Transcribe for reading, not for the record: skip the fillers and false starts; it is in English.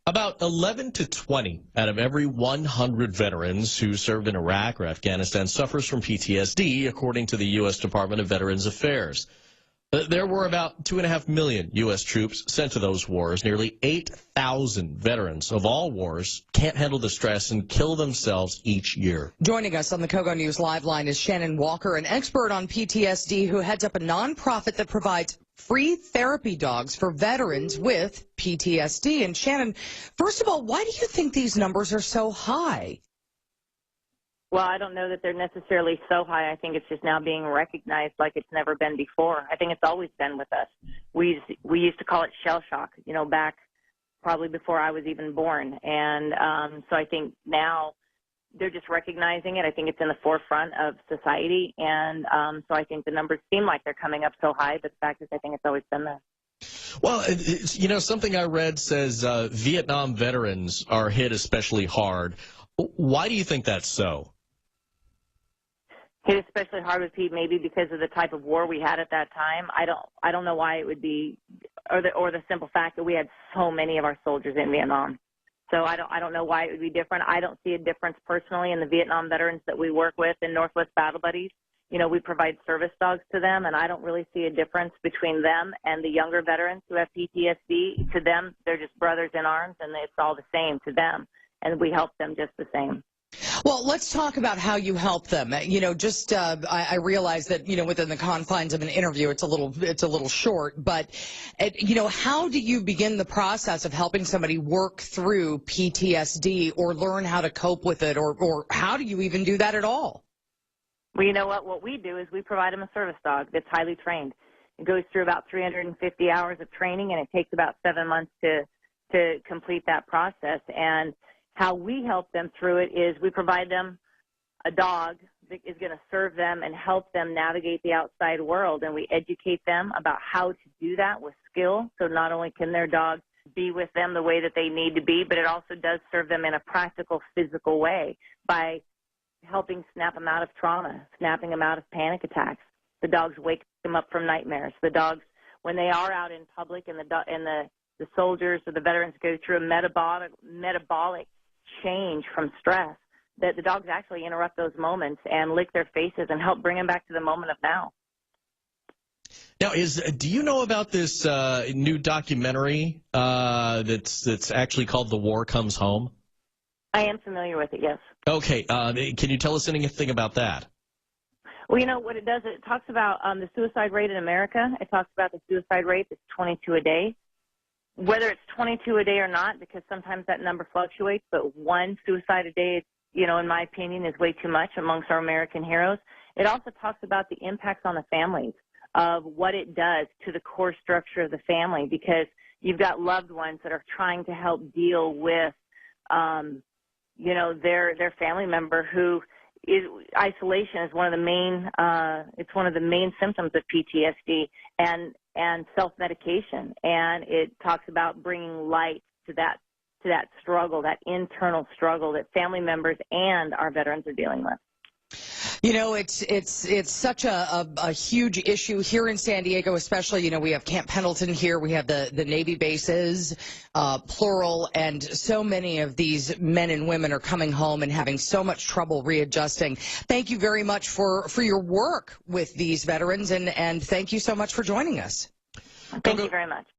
About 11 to 20 out of every 100 veterans who served in Iraq or Afghanistan suffers from PTSD, according to the U.S. Department of Veterans Affairs. There were about 2.5 million U.S. troops sent to those wars. Nearly 8,000 veterans of all wars can't handle the stress and kill themselves each year. Joining us on the Kogo News Live line is Shannon, an expert on PTSD who heads up a nonprofit that provides free therapy dogs for veterans with PTSD. And Shannon, first of all, why do you think these numbers are so high? Well, I don't know that they're necessarily so high. I think it's just now being recognized like it's never been before. I think it's always been with us. We used to call it shell shock, back probably before I was even born. And so I think now they're just recognizing it. I think it's in the forefront of society. And so I think the numbers seem like they're coming up so high, but the fact is I think it's always been there. Well, something I read says Vietnam veterans are hit especially hard. Why do you think that's so? Hit especially hard with Pete, maybe because of the type of war we had at that time. I don't know why it would be, or the simple fact that we had so many of our soldiers in Vietnam. So I don't know why it would be different. I don't see a difference personally in the Vietnam veterans that we work with in Northwest Battle Buddies. We provide service dogs to them, and I don't really see a difference between them and the younger veterans who have PTSD. To them, they're just brothers in arms, and it's all the same to them, and we help them just the same. Well, let's talk about how you help them. I realize that, within the confines of an interview, it's a little short, but, how do you begin the process of helping somebody work through PTSD or learn how to cope with it, or how do you even do that at all? Well, you know what we do is we provide them a service dog that's highly trained. It goes through about 350 hours of training, and it takes about 7 months to complete that process. And how we help them through it is we provide them a dog that is going to serve them and help them navigate the outside world, and we educate them about how to do that with skill. So not only can their dog be with them the way that they need to be, but it also does serve them in a practical, physical way by helping snap them out of trauma, snapping them out of panic attacks. The dogs wake them up from nightmares. The dogs, when they are out in public and the soldiers or the veterans go through a metabolic change from stress, that the dogs actually interrupt those moments and lick their faces and help bring them back to the moment of now. Now, do you know about this new documentary that's actually called "The War Comes Home"? I am familiar with it, yes. Okay, can you tell us anything about that? Well, what it does, it talks about the suicide rate in America. It talks about the suicide rate that's 22 a day. Whether it's 22 a day or not, because sometimes that number fluctuates, but one suicide a day, in my opinion, is way too much amongst our American heroes. It also talks about the impacts on the families of what it does to the core structure of the family, because you've got loved ones that are trying to help deal with, their family member who isolation is one of the main symptoms of PTSD and self-medication, and it talks about bringing light to that struggle, that internal struggle that family members and our veterans are dealing with. It's such a huge issue here in San Diego, especially. We have Camp Pendleton here. We have the Navy bases, plural, and so many of these men and women are coming home and having so much trouble readjusting. Thank you very much for your work with these veterans, and thank you so much for joining us. Thank you very much.